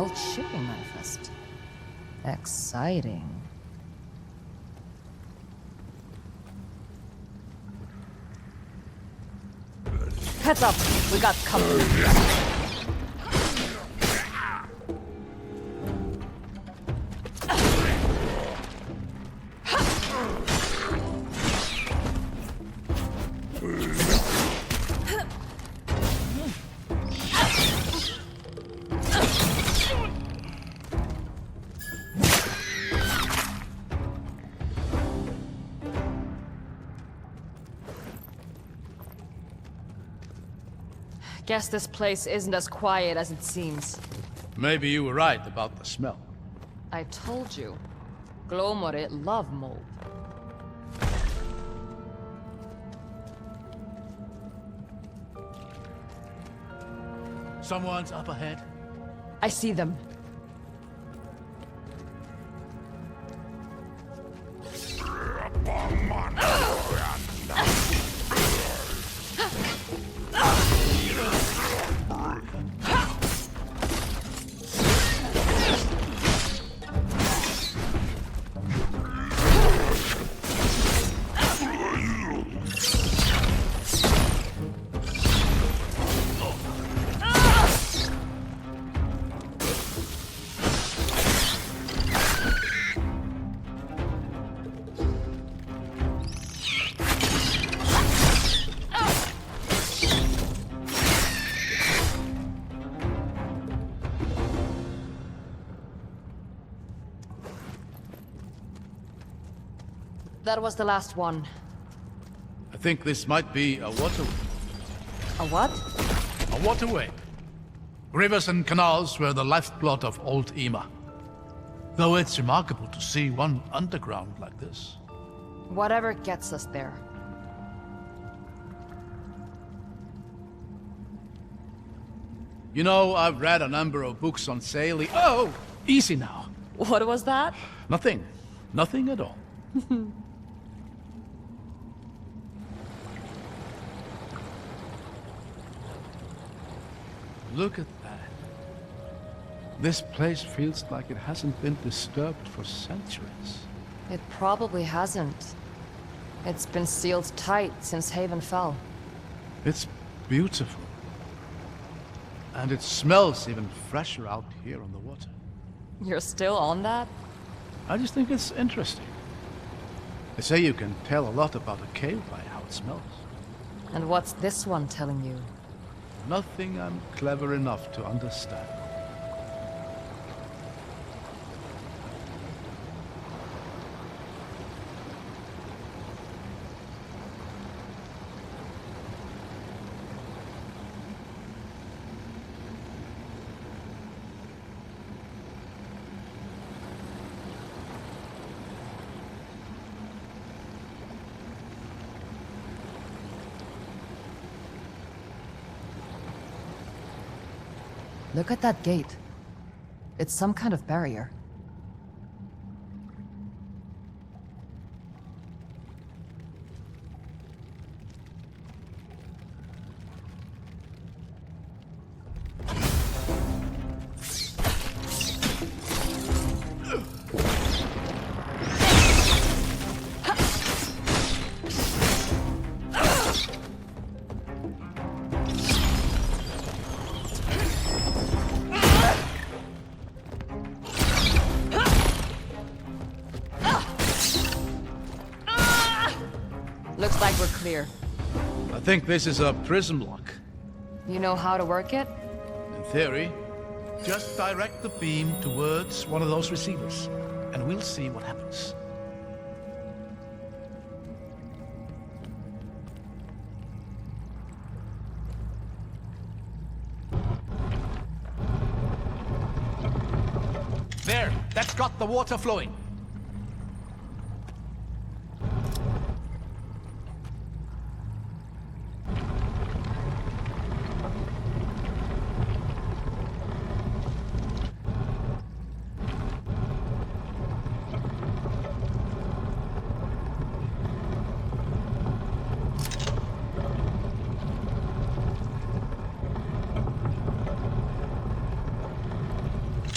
old shipping manifest. Exciting. Heads up, we got company. Guess this place isn't as quiet as it seems. Maybe you were right about the smell. I told you. Glomore love mold. Someone's up ahead. I see them. That was the last one. I think this might be a waterway. A what? A waterway. Rivers and canals were the lifeblood of old Ema. Though it's remarkable to see one underground like this. Whatever gets us there. You know, I've read a number of books on sailing. Oh, easy now. What was that? Nothing. Nothing at all. Look at that. This place feels like it hasn't been disturbed for centuries. It probably hasn't. It's been sealed tight since Haven fell. It's beautiful. And it smells even fresher out here on the water. You're still on that? I just think it's interesting. They say you can tell a lot about a cave by how it smells. And what's this one telling you? Nothing I'm clever enough to understand. Look at that gate. It's some kind of barrier. Looks like we're clear. I think this is a prism lock. You know how to work it? In theory, just direct the beam towards one of those receivers, and we'll see what happens. There, that's got the water flowing.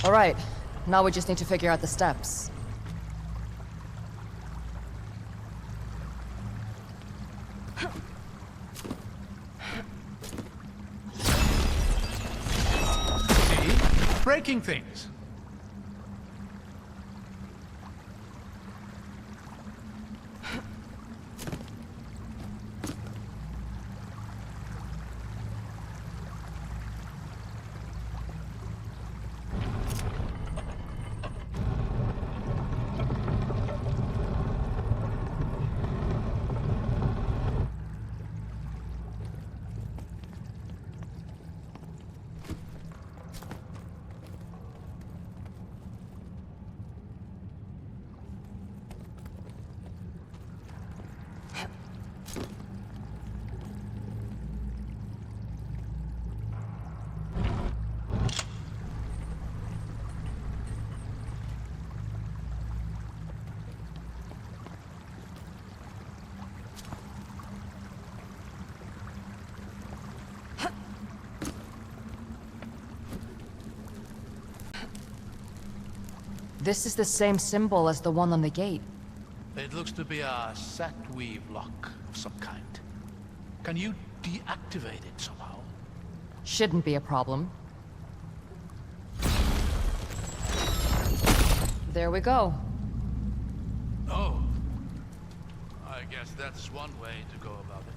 All right, now we just need to figure out the steps. See? Breaking things. This is the same symbol as the one on the gate. It looks to be a set weave lock of some kind. Can you deactivate it somehow? Shouldn't be a problem. There we go. Oh. I guess that's one way to go about it.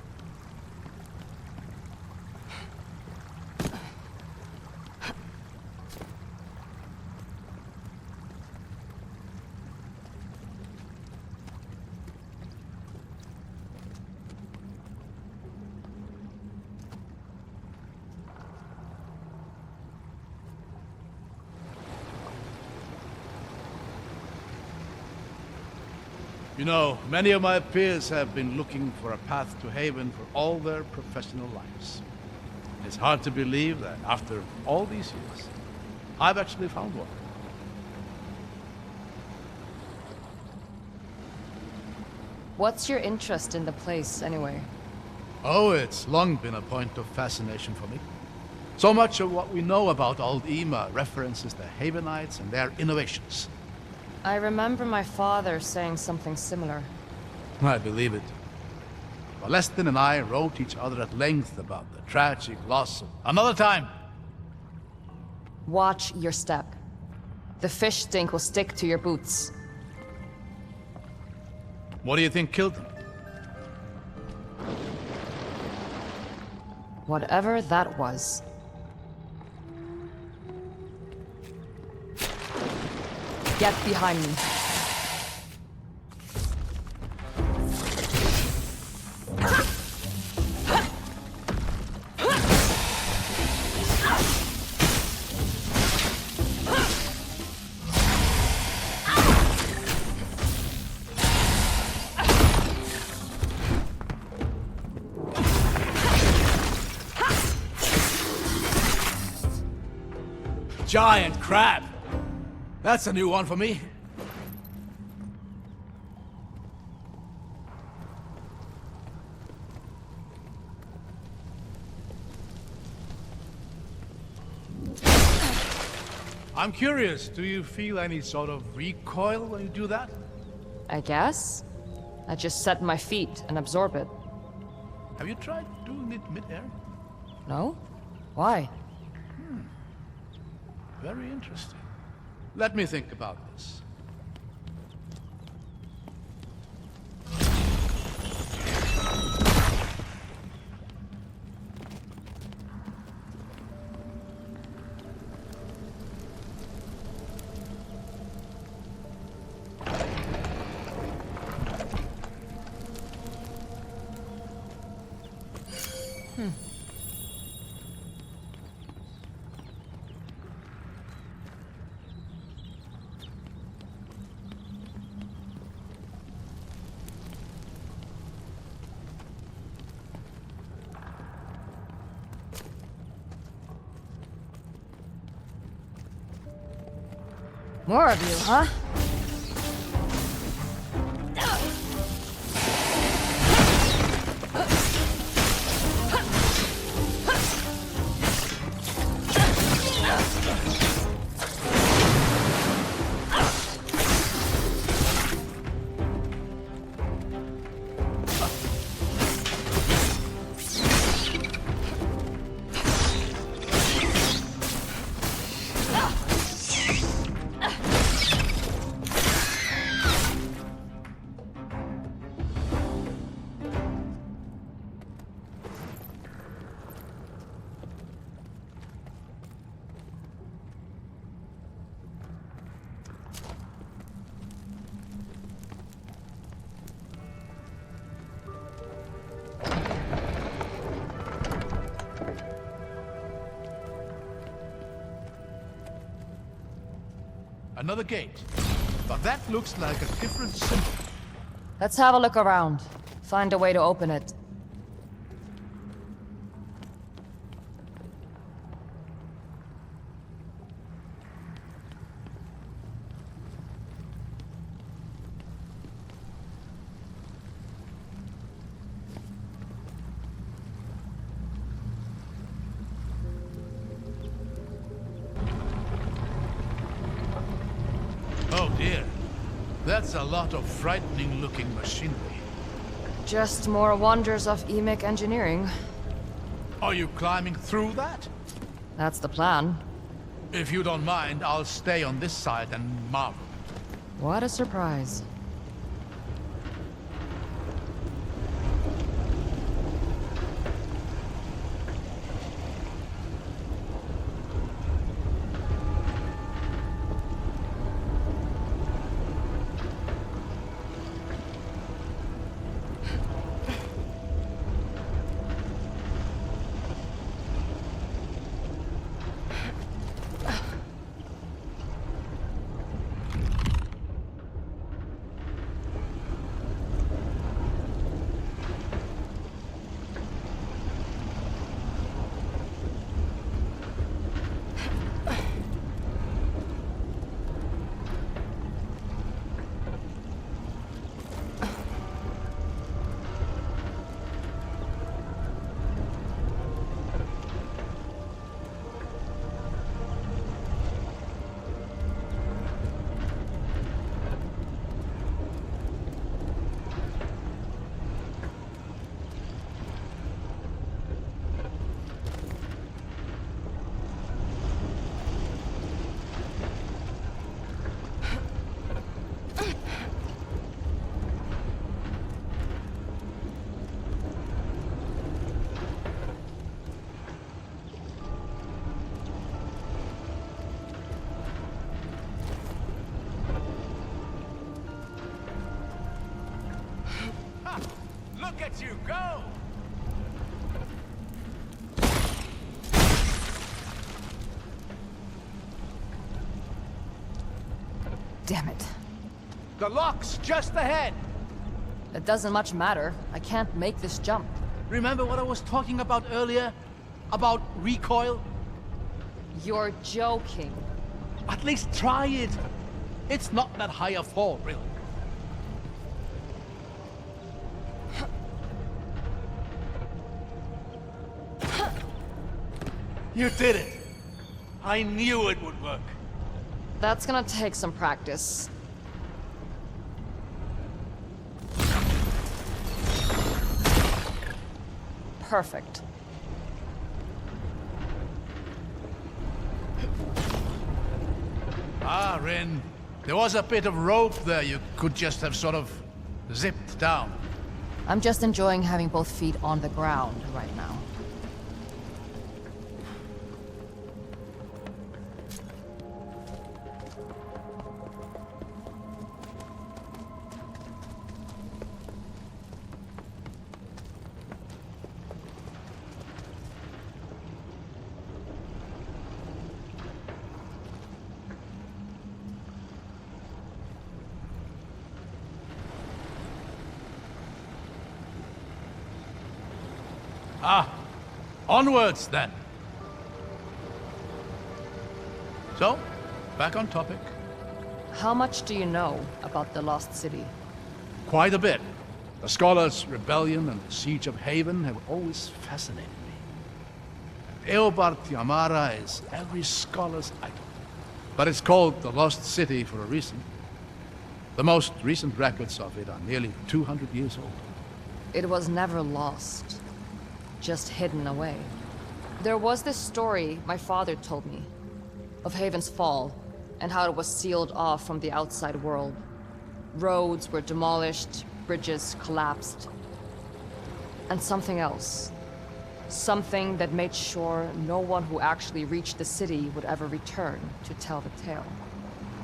You know, many of my peers have been looking for a path to Haven for all their professional lives. It's hard to believe that after all these years, I've actually found one. What's your interest in the place, anyway? Oh, it's long been a point of fascination for me. So much of what we know about Old Ema references the Havenites and their innovations. I remember my father saying something similar. I believe it. Valestin and I wrote each other at length about the tragic loss of another time. Watch your step. The fish stink will stick to your boots. What do you think killed them? Whatever that was. Get behind me. Giant crab! That's a new one for me. I'm curious, do you feel any sort of recoil when you do that? I guess. I just set my feet and absorb it. Have you tried doing it mid-air? No? Why? Very interesting. Let me think about this. More of you, huh? Another gate. But that looks like a different symbol. Let's have a look around. Find a way to open it. Oh dear. That's a lot of frightening-looking machinery. Just more wonders of EMIC engineering. Are you climbing through that? That's the plan. If you don't mind, I'll stay on this side and marvel. What a surprise. Look at you go! Damn it. The lock's just ahead! It doesn't much matter. I can't make this jump. Remember what I was talking about earlier? About recoil? You're joking. At least try it. It's not that high a fall, really. You did it! I knew it would work. That's gonna take some practice. Perfect. Ah, Rin. There was a bit of rope there you could just have sort of zipped down. I'm just enjoying having both feet on the ground right now. Ah, onwards then. So, back on topic. How much do you know about the Lost City? Quite a bit. The Scholars' Rebellion and the Siege of Haven have always fascinated me. Eobard Yamara is every scholar's idol. But it's called the Lost City for a reason. The most recent records of it are nearly 200 years old. It was never lost. Just hidden away. There was this story my father told me of Haven's fall and how it was sealed off from the outside world. Roads were demolished, bridges collapsed. And something else. Something that made sure no one who actually reached the city would ever return to tell the tale.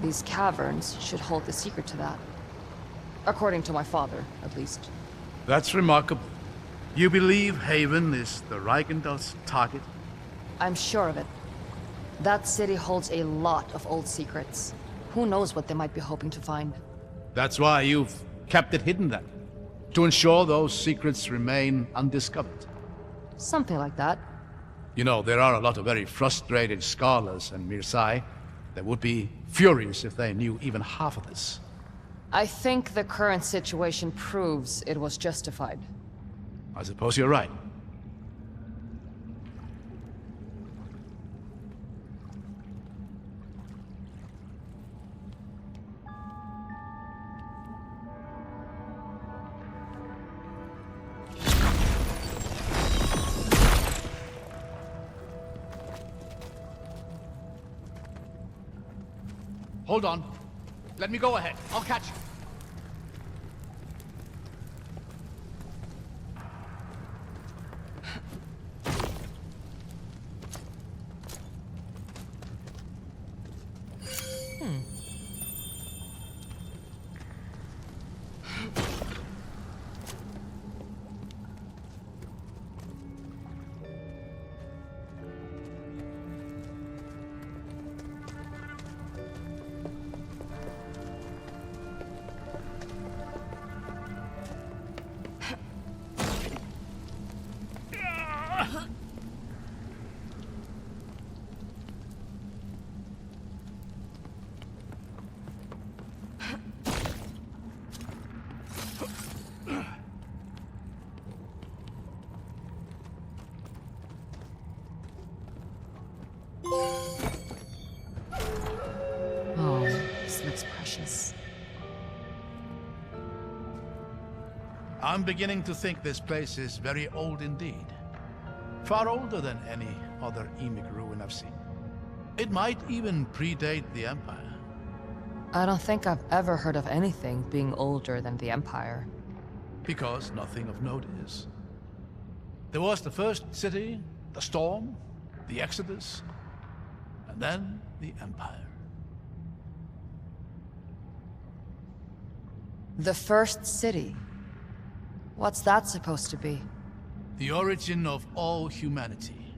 These caverns should hold the secret to that. According to my father, at least. That's remarkable. You believe Haven is the Reichendal's target? I'm sure of it. That city holds a lot of old secrets. Who knows what they might be hoping to find? That's why you've kept it hidden then. To ensure those secrets remain undiscovered. Something like that. You know, there are a lot of very frustrated scholars in Mirsai. They would be furious if they knew even half of this. I think the current situation proves it was justified. I suppose you're right. Hold on. Let me go ahead. I'll catch you. Oh, this looks precious. I'm beginning to think this place is very old indeed. Far older than any other Emic ruin I've seen. It might even predate the Empire. I don't think I've ever heard of anything being older than the Empire. Because nothing of note is. There was the first city, the storm, the Exodus, and then the Empire. The first city? What's that supposed to be? The origin of all humanity,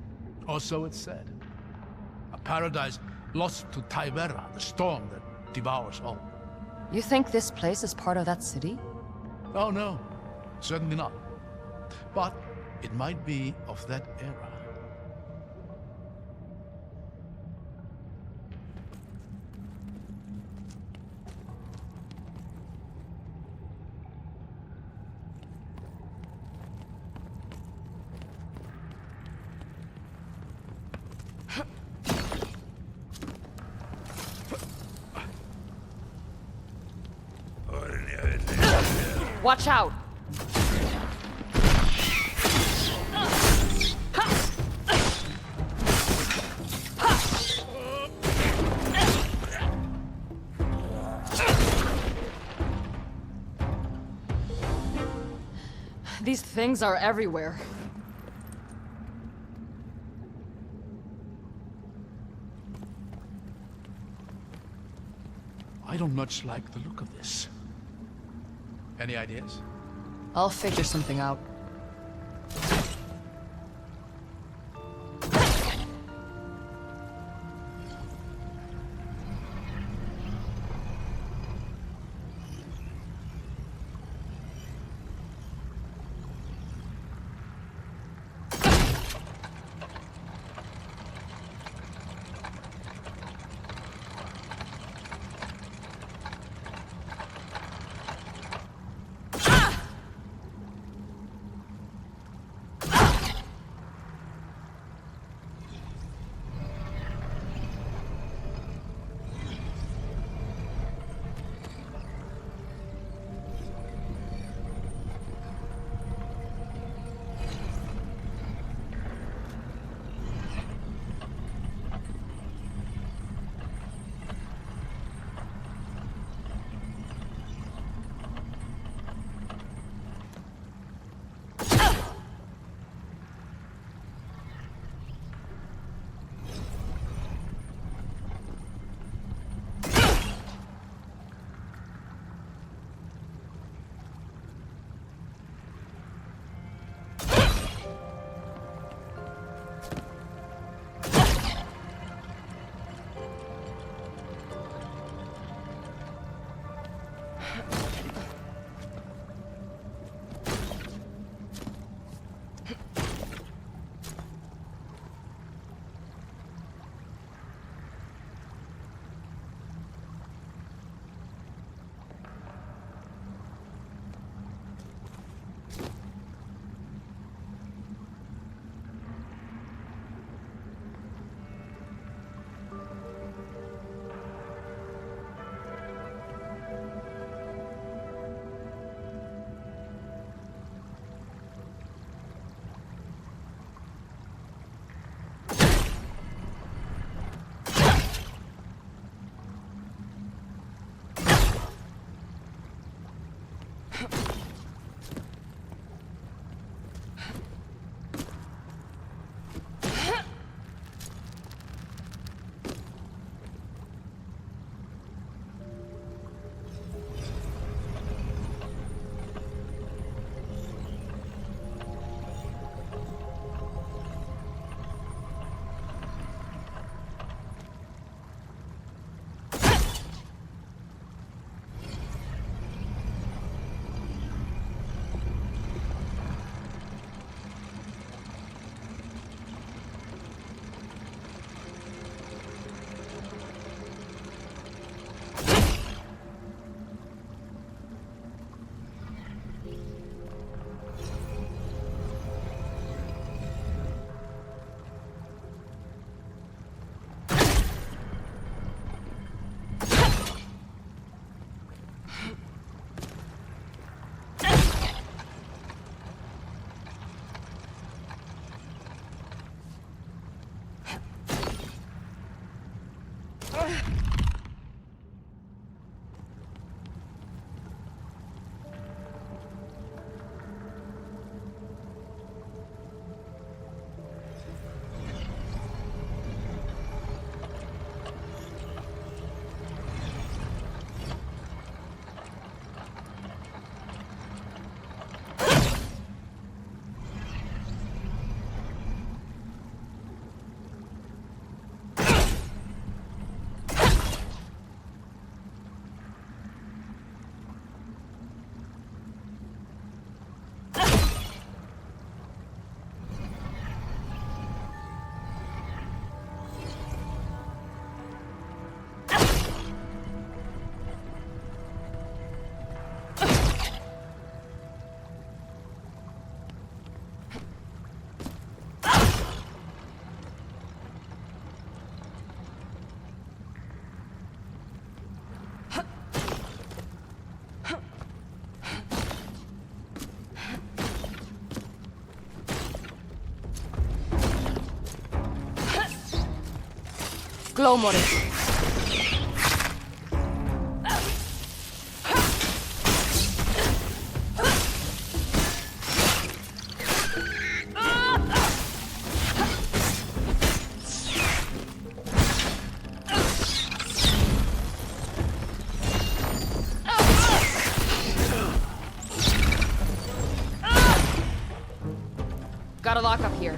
or so it's said. A paradise lost to Tibera, the storm that devours all. You think this place is part of that city? Oh no, certainly not. But it might be of that era. Watch out! These things are everywhere. I don't much like the look of this. Any ideas? I'll figure something out. Slow, Mori. Got a lock up here.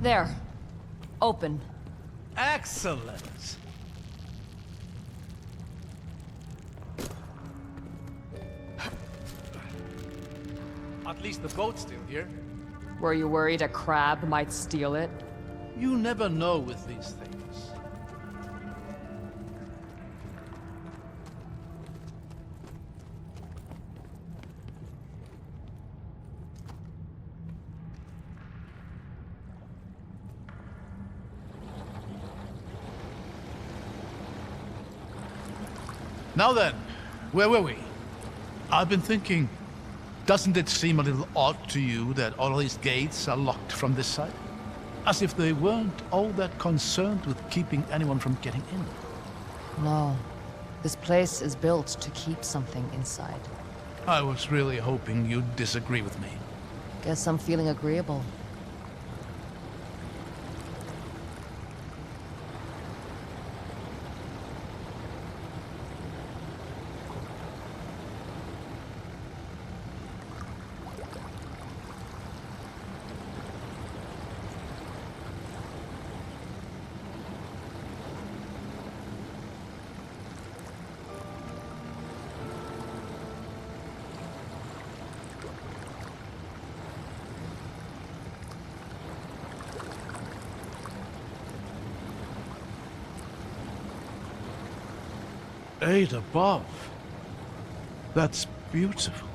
There. Open. Excellent! At least the boat's still here. Were you worried a crab might steal it? You never know with these things. Now then, where were we? I've been thinking, doesn't it seem a little odd to you that all these gates are locked from this side? As if they weren't all that concerned with keeping anyone from getting in. No. This place is built to keep something inside. I was really hoping you'd disagree with me. Guess I'm feeling agreeable. Eight above. That's beautiful.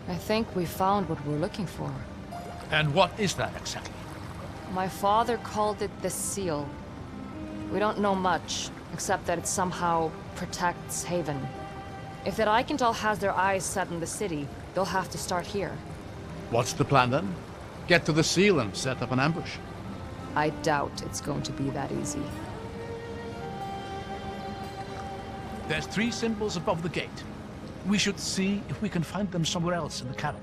I think we found what we're looking for. And what is that exactly? My father called it the Seal. We don't know much, except that it somehow protects Haven. If that Eikendal has their eyes set on the city, they'll have to start here. What's the plan then? Get to the seal and set up an ambush. I doubt it's going to be that easy. There's 3 symbols above the gate. We should see if we can find them somewhere else in the cavern.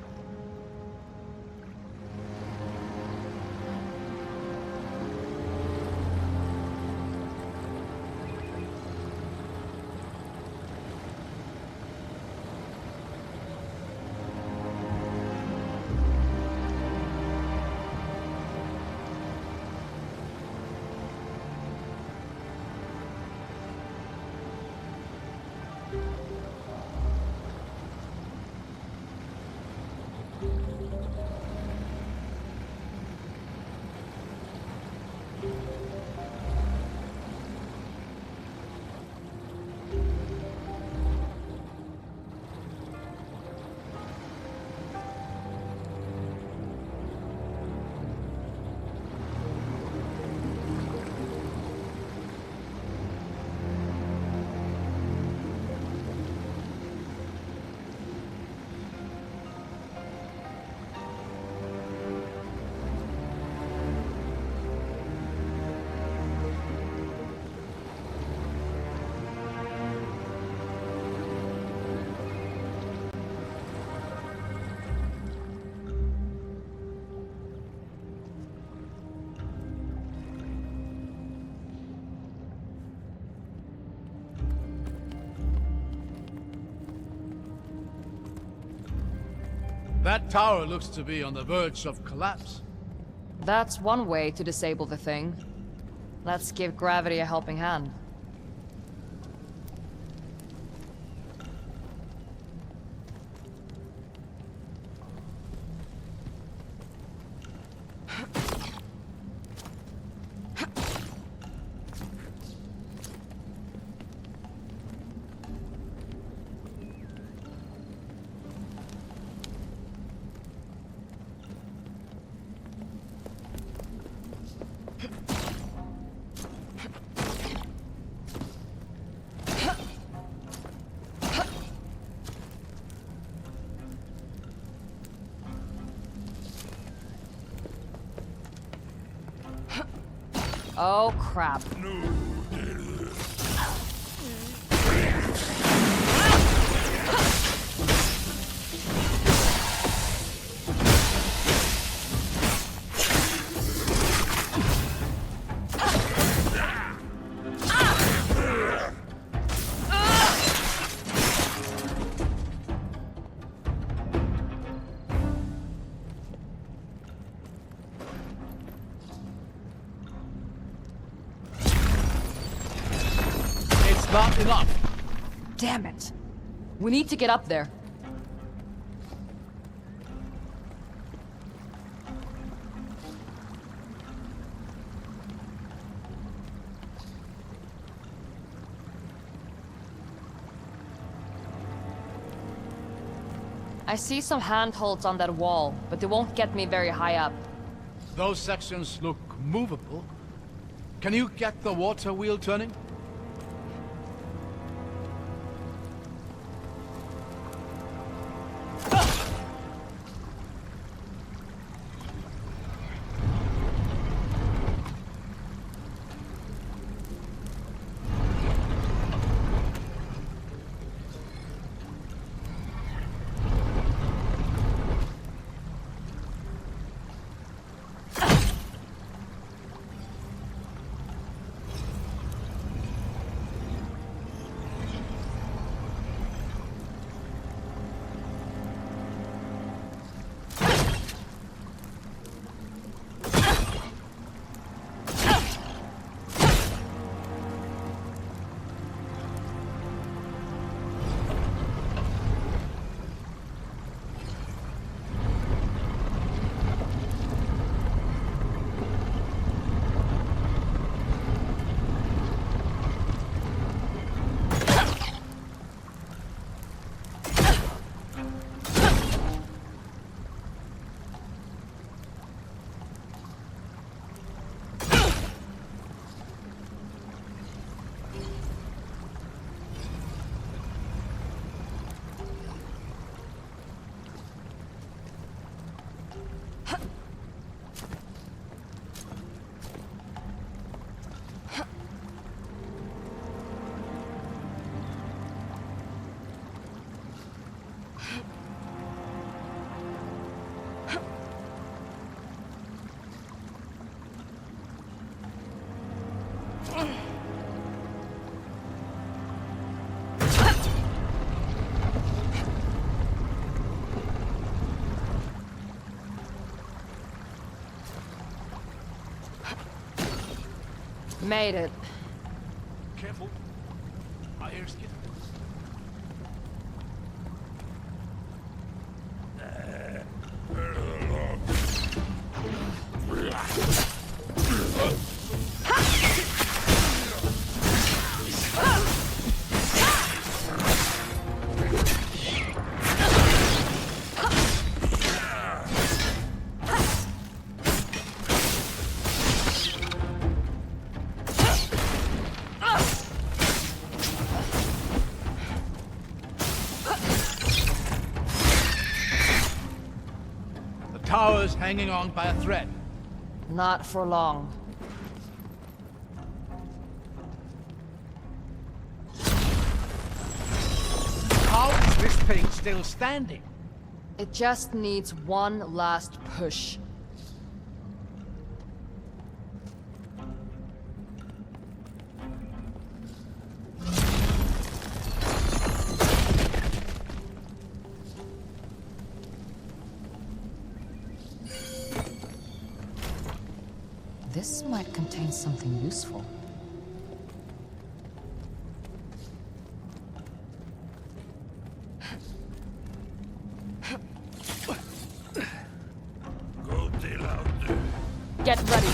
That tower looks to be on the verge of collapse. That's one way to disable the thing. Let's give gravity a helping hand. Oh, crap. Not enough. Damn it. We need to get up there. I see some handholds on that wall, but they won't get me very high up. Those sections look movable. Can you get the water wheel turning? Made it. Careful. My ears get... Tower's hanging on by a thread. Not for long. How is this thing still standing? It just needs one last push. This might contain something useful. Get ready.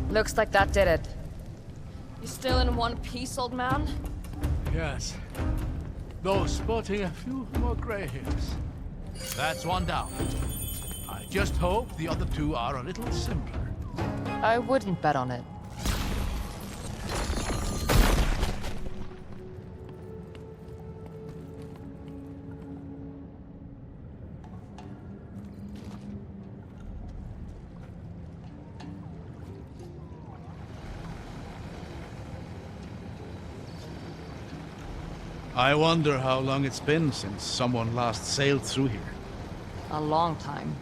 Looks like that did it. You still in one piece, old man? Yes. Though sporting a few more gray hairs. That's one down. I just hope the other two are a little simpler. I wouldn't bet on it. I wonder how long it's been since someone last sailed through here. A long time.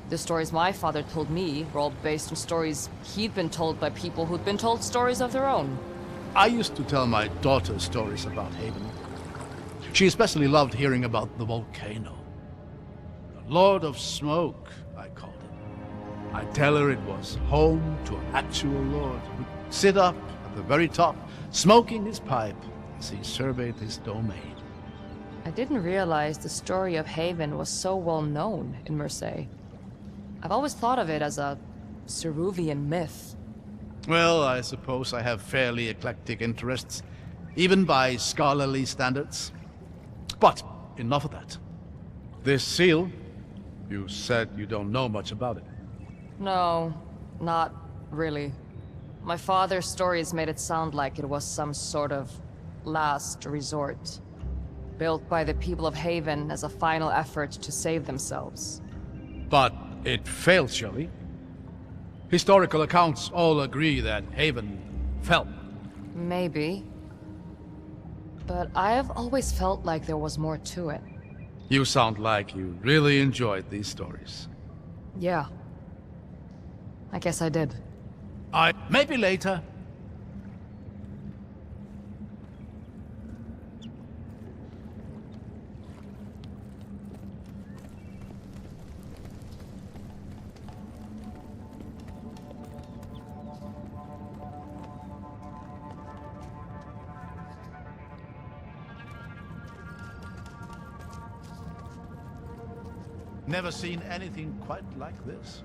The stories my father told me were all based on stories he'd been told by people who'd been told stories of their own. I used to tell my daughter stories about Haven. She especially loved hearing about the volcano. The Lord of Smoke, I called it. I'd tell her it was home to an actual lord who'd sit up at the very top, smoking his pipe as he surveyed his domain. I didn't realize the story of Haven was so well known in Myrkur. I've always thought of it as a Ceruvian myth. Well, I suppose I have fairly eclectic interests, even by scholarly standards. But enough of that. This seal, you said you don't know much about it. No, not really. My father's stories made it sound like it was some sort of last resort, built by the people of Haven as a final effort to save themselves. But it failed, surely? Historical accounts all agree that Haven fell. Maybe. But I've always felt like there was more to it. You sound like you really enjoyed these stories. Yeah. I guess I did. Maybe later. Never seen anything quite like this.